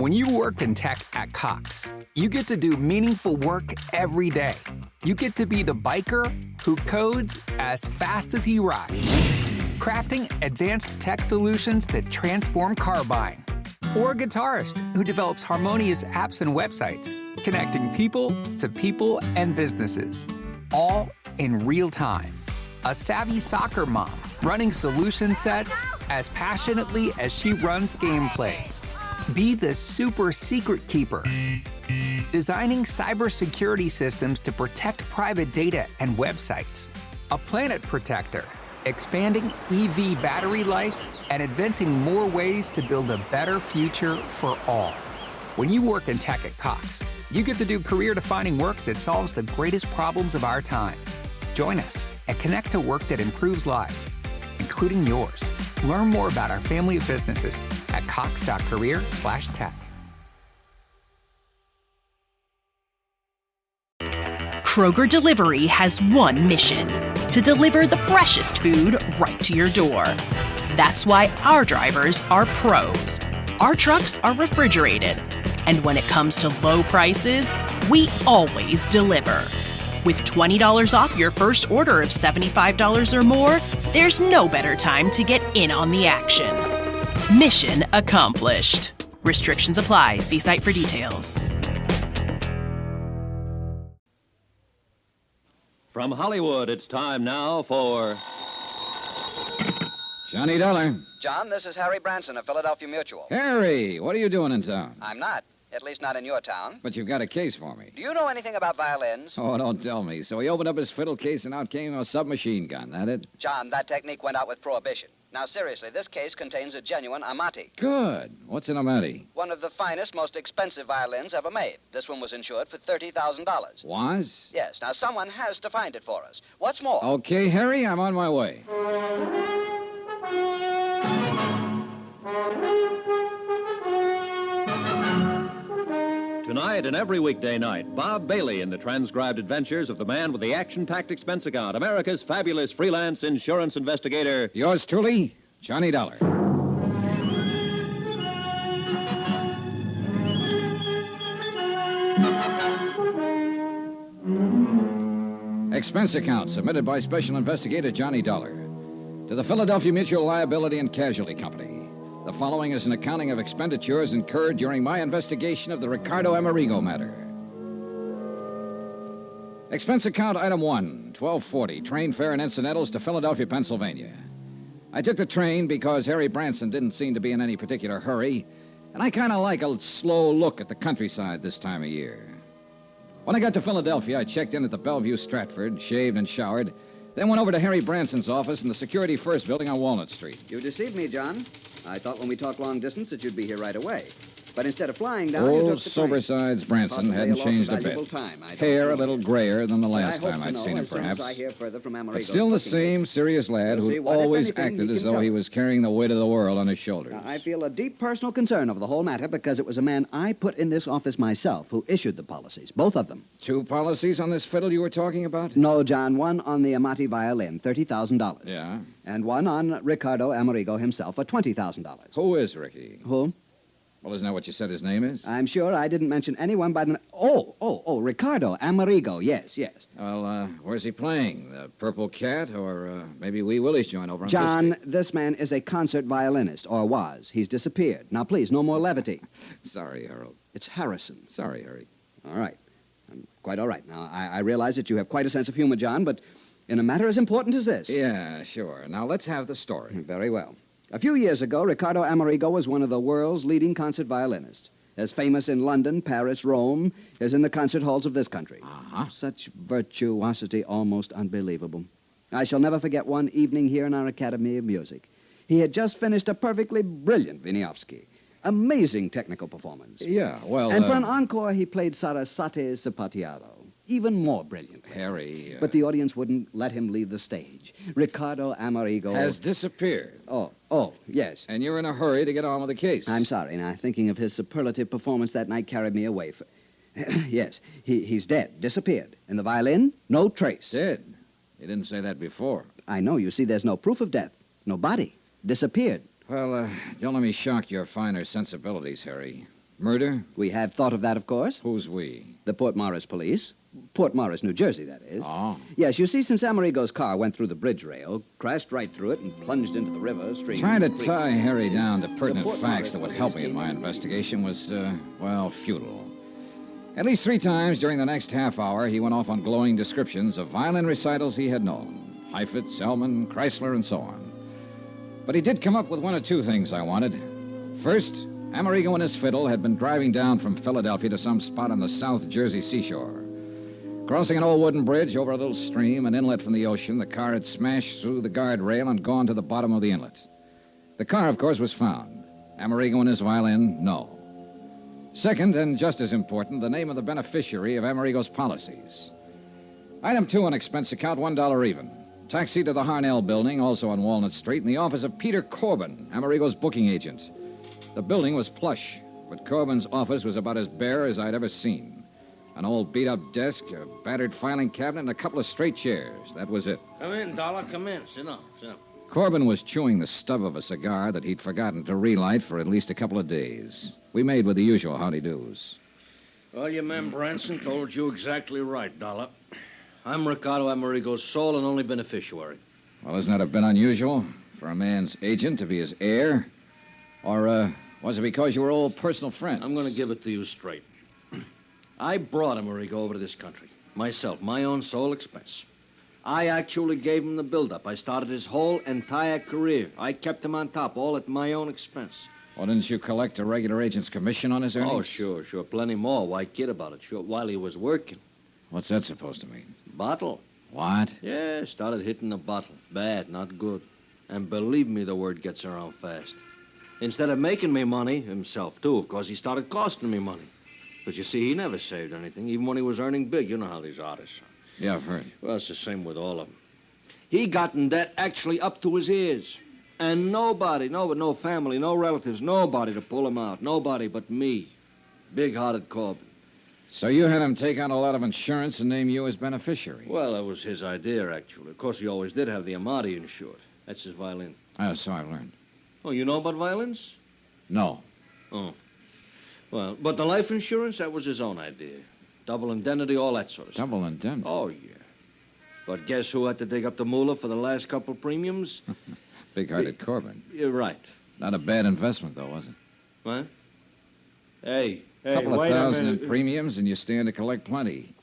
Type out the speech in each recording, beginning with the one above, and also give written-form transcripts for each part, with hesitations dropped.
When you work in tech at Cox, you get to do meaningful work every day. You get to be the biker who codes as fast as he rides, crafting advanced tech solutions that transform car buying. Or a guitarist who develops harmonious apps and websites, connecting people to people and businesses, all in real time. A savvy soccer mom running solution sets as passionately as she runs gameplays. Be the super secret keeper, designing cybersecurity systems to protect private data and websites. A planet protector, expanding EV battery life and inventing more ways to build a better future for all. When you work in tech at Cox, you get to do career-defining work that solves the greatest problems of our time. Join us and connect to work that improves lives, including yours. Learn more about our family of businesses at cox.career/tech. Kroger Delivery has one mission: to deliver the freshest food right to your door. That's why our drivers are pros. Our trucks are refrigerated. And when it comes to low prices, we always deliver. With $20 off your first order of $75 or more, there's no better time to get in on the action. Mission accomplished. Restrictions apply. See site for details. From Hollywood, it's time now for... Johnny Dollar. John, this is Harry Branson of Philadelphia Mutual. Harry, what are you doing in town? I'm not. At least not in your town. But you've got a case for me. Do you know anything about violins? Oh, don't tell me. So he opened up his fiddle case and out came a submachine gun, that it? John, that technique went out with Prohibition. Now, seriously, this case contains a genuine Amati. Good. What's an Amati? One of the finest, most expensive violins ever made. This one was insured for $30,000. Was? Yes. Now, someone has to find it for us. What's more... Okay, Harry, I'm on my way. Tonight and every weekday night, Bob Bailey in the transcribed adventures of the man with the action-packed expense account, America's fabulous freelance insurance investigator. Yours truly, Johnny Dollar. Expense account submitted by Special Investigator Johnny Dollar to the Philadelphia Mutual Liability and Casualty Company. The following is an accounting of expenditures incurred during my investigation of the Ricardo Amerigo matter. Expense account item 1, $12.40, train fare and incidentals to Philadelphia, Pennsylvania. I took the train because Harry Branson didn't seem to be in any particular hurry, and I kind of like a slow look at the countryside this time of year. When I got to Philadelphia, I checked in at the Bellevue Stratford, shaved and showered, then went over to Harry Branson's office in the Security First building on Walnut Street. You deceived me, John. I thought when we talked long distance that you'd be here right away. But instead of flying down, you took the train. Sobersides Branson hadn't changed a bit. Hair a little grayer than the last time I'd seen him, perhaps. But still the same serious lad who always acted as though he was carrying the weight of the world on his shoulders. I feel a deep personal concern over the whole matter because it was a man I put in this office myself who issued the policies, both of them. 2 policies on this fiddle you were talking about? No, John. One on the Amati violin, $30,000. Yeah? And one on Ricardo Amerigo himself for $20,000. Who is Ricky? Who? Well, isn't that what you said his name is? I'm sure I didn't mention anyone by the... Ricardo Amerigo. Yes. Well, where's he playing? The Purple Cat or maybe Wee Willie's joint over on John, Fifth Street? this man is a concert violinist, or was. He's disappeared. Now, please, no more levity. Sorry, Harold. It's Harrison. Sorry, Harry. All right. Quite all right. Now, I realize that you have quite a sense of humor, John, but in a matter as important as this... Yeah, sure. Now, let's have the story. Very well. A few years ago, Ricardo Amerigo was one of the world's leading concert violinists, as famous in London, Paris, Rome, as in the concert halls of this country. Uh-huh. Such virtuosity, almost unbelievable. I shall never forget one evening here in our Academy of Music. He had just finished a perfectly brilliant Wieniawski. Amazing technical performance. Yeah, well... And for an encore, he played Sarasate's Zapatiado. Even more brilliant. Harry... But the audience wouldn't let him leave the stage. Ricardo Amerigo... has disappeared. Oh, yes. And you're in a hurry to get on with the case. I'm sorry. Now, thinking of his superlative performance that night carried me away. Yes, he's dead. Disappeared. And the violin? No trace. Dead? You didn't say that before. I know. You see, there's no proof of death. No body. Disappeared. Well, don't let me shock your finer sensibilities, Harry. Murder? We have thought of that, of course. Who's we? The Port Morris police. Port Morris, New Jersey, that is. Oh. Yes, you see, since Amerigo's car went through the bridge rail, crashed right through it, and plunged into the river, stream... Trying to creek. tie Harry down to pertinent Port facts Morris that would police help me in came my in. investigation was, futile. At least 3 times during the next half hour, he went off on glowing descriptions of violin recitals he had known. Heifetz, Elman, Chrysler, and so on. But he did come up with 1 or 2 things I wanted. First, Amerigo and his fiddle had been driving down from Philadelphia to some spot on the South Jersey seashore. Crossing an old wooden bridge over a little stream, an inlet from the ocean, the car had smashed through the guardrail and gone to the bottom of the inlet. The car, of course, was found. Amerigo and his violin, no. Second, and just as important, the name of the beneficiary of Amerigo's policies. Item 2 on expense account, $1 even. Taxi to the Harnell building, also on Walnut Street, in the office of Peter Corbin, Amerigo's booking agent. The building was plush, but Corbin's office was about as bare as I'd ever seen. An old beat-up desk, a battered filing cabinet, and a couple of straight chairs. That was it. Come in, Dollar. Come in. Sit down. Corbin was chewing the stub of a cigar that he'd forgotten to relight for at least a couple of days. We made with the usual howdy-do's. Well, your man Branson told you exactly right, Dollar. I'm Ricardo Amerigo's sole and only beneficiary. Well, isn't that a bit unusual for a man's agent to be his heir? Or, was it because you were old personal friends? I'm going to give it to you straight. I brought Amerigo over to this country. Myself, my own sole expense. I actually gave him the build-up. I started his whole entire career. I kept him on top, all at my own expense. Well, didn't you collect a regular agent's commission on his earnings? Oh, sure. Plenty more. Why kid about it? Sure, while he was working. What's that supposed to mean? Bottle. What? Yeah, started hitting the bottle. Bad, not good. And believe me, the word gets around fast. Instead of making me money, himself, too, of course, he started costing me money. But you see, he never saved anything, even when he was earning big. You know how these artists are. Yeah, I've heard. Well, it's the same with all of them. He got in debt actually up to his ears. And nobody, no family, no relatives, nobody to pull him out. Nobody but me. Big-hearted Corbin. So you had him take out a lot of insurance and name you as beneficiary? Well, that was his idea, actually. Of course, he always did have the Amati insured. That's his violin. Oh, so I've learned. Oh, you know about violins? No. Oh. Well, but the life insurance, that was his own idea. Double indemnity, all that sort of stuff. Double indemnity? Oh, yeah. But guess who had to dig up the moolah for the last couple premiums? Big-hearted Corbin. You're right. Not a bad investment, though, was it? What? Hey, Couple of wait a thousand in minute. premiums, and you stand to collect plenty.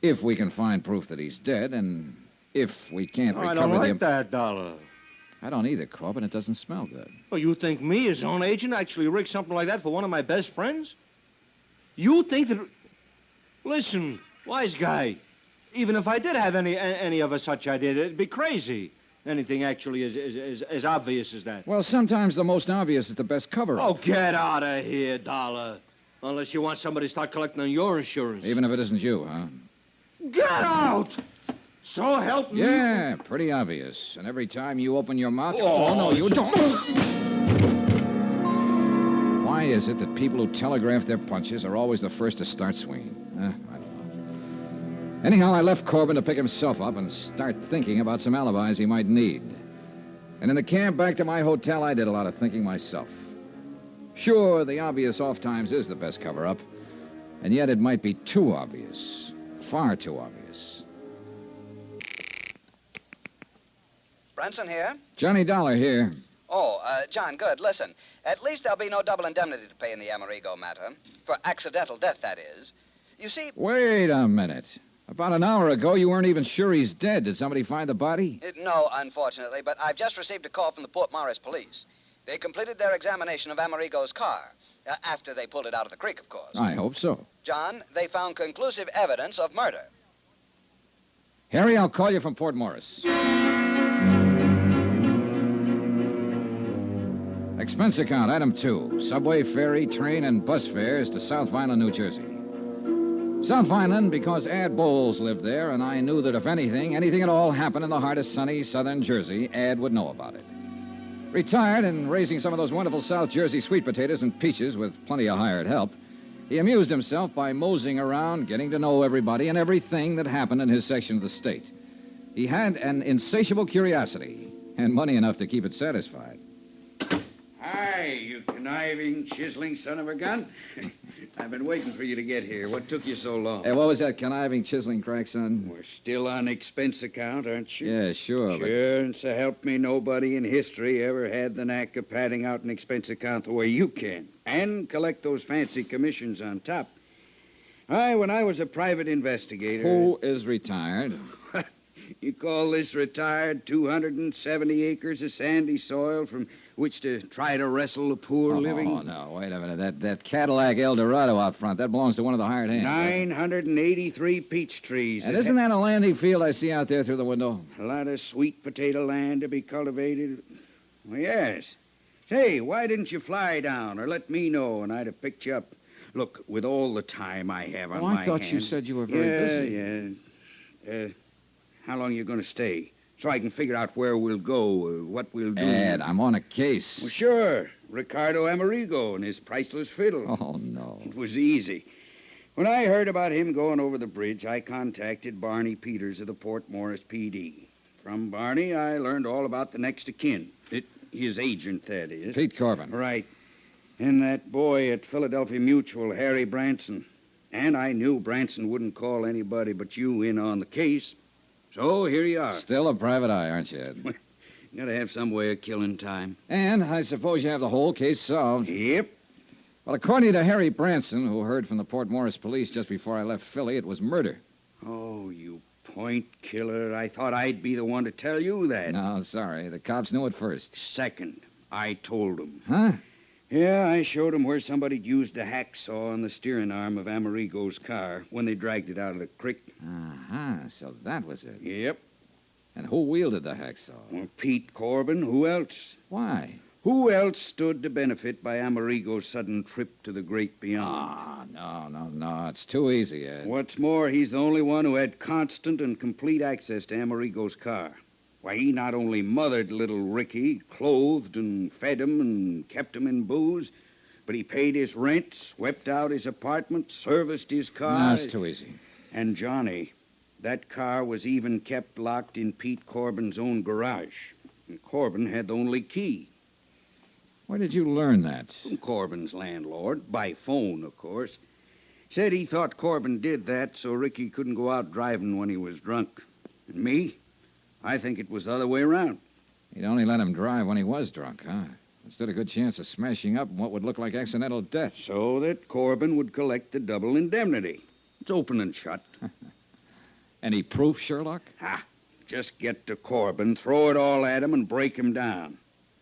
If we can find proof that he's dead, and if we can't Oh, recover I don't like the... that, Dollar. I don't either, Corbin. It doesn't smell good. Oh, you think me, his own agent, actually rigged something like that for one of my best friends? You think that... Listen, wise guy. Even if I did have any of a such idea, it'd be crazy. Anything actually as obvious as that. Well, sometimes the most obvious is the best cover-up. Oh, get out of here, Dollar. Unless you want somebody to start collecting on your insurance. Even if it isn't you, huh? Get out! So help me. Yeah, pretty obvious. And every time you open your mouth... Oh, no, you don't. Why is it that people who telegraph their punches are always the first to start swinging? I don't know. Anyhow, I left Corbin to pick himself up and start thinking about some alibis he might need. And in the cab back to my hotel, I did a lot of thinking myself. Sure, the obvious off times is the best cover-up. And yet it might be too obvious. Far too obvious. Branson here? Johnny Dollar here. Oh, John, good. Listen, at least there'll be no double indemnity to pay in the Amerigo matter. For accidental death, that is. You see... Wait a minute. About an hour ago, you weren't even sure he's dead. Did somebody find the body? No, unfortunately, but I've just received a call from the Port Morris police. They completed their examination of Amerigo's car. After they pulled it out of the creek, of course. I hope so. John, they found conclusive evidence of murder. Harry, I'll call you from Port Morris. Expense account, item 2. Subway, ferry, train, and bus fares to South Vineland, New Jersey. South Vineland because Ad Bowles lived there, and I knew that if anything at all happened in the heart of sunny southern Jersey, Ad would know about it. Retired and raising some of those wonderful South Jersey sweet potatoes and peaches with plenty of hired help, he amused himself by moseying around, getting to know everybody and everything that happened in his section of the state. He had an insatiable curiosity and money enough to keep it satisfied. Hi. Hi, you conniving, chiseling son of a gun. I've been waiting for you to get here. What took you so long? Hey, what was that conniving, chiseling crack, son? We're still on expense account, aren't you? Yeah, sure. Sure, and so help me, nobody in history ever had the knack of padding out an expense account the way you can. And collect those fancy commissions on top. When I was a private investigator... Who is retired? You call this retired 270 acres of sandy soil from which to try to wrestle the poor living? Oh, no, wait a minute. That Cadillac Eldorado out front, that belongs to one of the hired hands. 983 peach trees. And isn't that a landing field I see out there through the window? A lot of sweet potato land to be cultivated? Well, yes. Say, why didn't you fly down or let me know and I'd have picked you up? Look, with all the time I have on my I thought hands... you said you were very busy. Yeah. How long are you going to stay? So I can figure out where we'll go, what we'll do. Ed, I'm on a case. Well, sure. Ricardo Amerigo and his priceless fiddle. Oh, no. It was easy. When I heard about him going over the bridge, I contacted Barney Peters of the Port Morris PD. From Barney, I learned all about the next of kin. His agent, that is. Pete Corbin. Right. And that boy at Philadelphia Mutual, Harry Branson. And I knew Branson wouldn't call anybody but you in on the case. So here you are. Still a private eye, aren't you, Ed? You gotta have some way of killing time. And I suppose you have the whole case solved. Yep. Well, according to Harry Branson, who heard from the Port Morris police just before I left Philly, it was murder. Oh, you point killer. I thought I'd be the one to tell you that. No, sorry. The cops knew it first. Second, I told them. Huh? Yeah, I showed them where somebody'd used a hacksaw on the steering arm of Amerigo's car when they dragged it out of the creek. Uh-huh. So that was it. Yep. And who wielded the hacksaw? Well, Pete Corbin. Who else? Why? Who else stood to benefit by Amerigo's sudden trip to the great beyond? No. It's too easy, Ed. What's more, he's the only one who had constant and complete access to Amerigo's car. Why, he not only mothered little Ricky, clothed and fed him and kept him in booze, but he paid his rent, swept out his apartment, serviced his car. No, it's too easy. And Johnny, that car was even kept locked in Pete Corbin's own garage. And Corbin had the only key. Where did you learn that? From Corbin's landlord, by phone, of course. Said he thought Corbin did that so Ricky couldn't go out driving when he was drunk. And me? I think it was the other way around. You'd only let him drive when he was drunk, huh? Stood a good chance of smashing up what would look like accidental death. So that Corbin would collect the double indemnity. It's open and shut. Any proof, Sherlock? Just get to Corbin, throw it all at him, and break him down.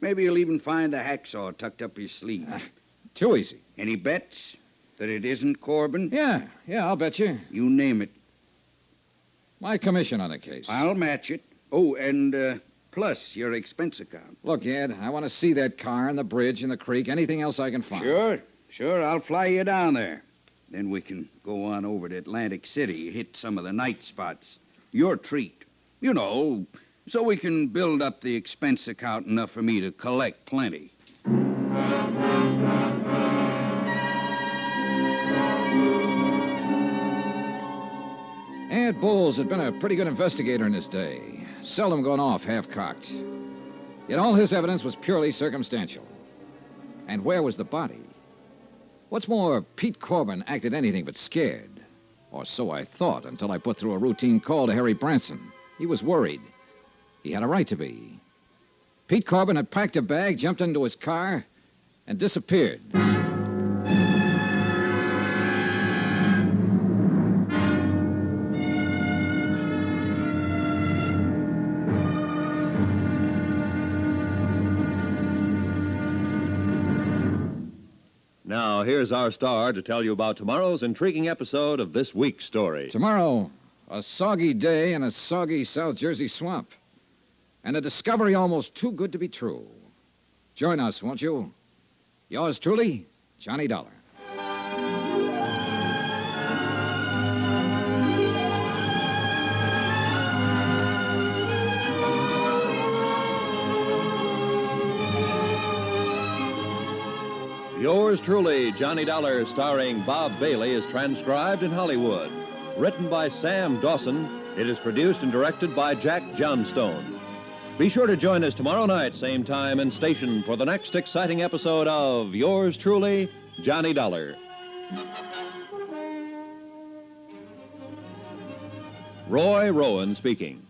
Maybe he'll even find the hacksaw tucked up his sleeve. Too easy. Any bets that it isn't Corbin? Yeah, I'll bet you. You name it. My commission on the case. I'll match it. Oh, and plus your expense account. Look, Ed, I want to see that car and the bridge and the creek, anything else I can find. Sure, I'll fly you down there. Then we can go on over to Atlantic City, hit some of the night spots. Your treat. You know, so we can build up the expense account enough for me to collect plenty. Ed Bowles had been a pretty good investigator in his day, seldom gone off half-cocked. Yet all his evidence was purely circumstantial. And where was the body? What's more, Pete Corbin acted anything but scared. Or so I thought until I put through a routine call to Harry Branson. He was worried. He had a right to be. Pete Corbin had packed a bag, jumped into his car, and disappeared. Now, here's our star to tell you about tomorrow's intriguing episode of this week's story. Tomorrow, a soggy day in a soggy South Jersey swamp. And a discovery almost too good to be true. Join us, won't you? Yours truly, Johnny Dollar. Yours truly, Johnny Dollar, starring Bob Bailey, is transcribed in Hollywood. Written by Sam Dawson, it is produced and directed by Jack Johnstone. Be sure to join us tomorrow night, same time and station, for the next exciting episode of yours truly, Johnny Dollar. Roy Rowan speaking.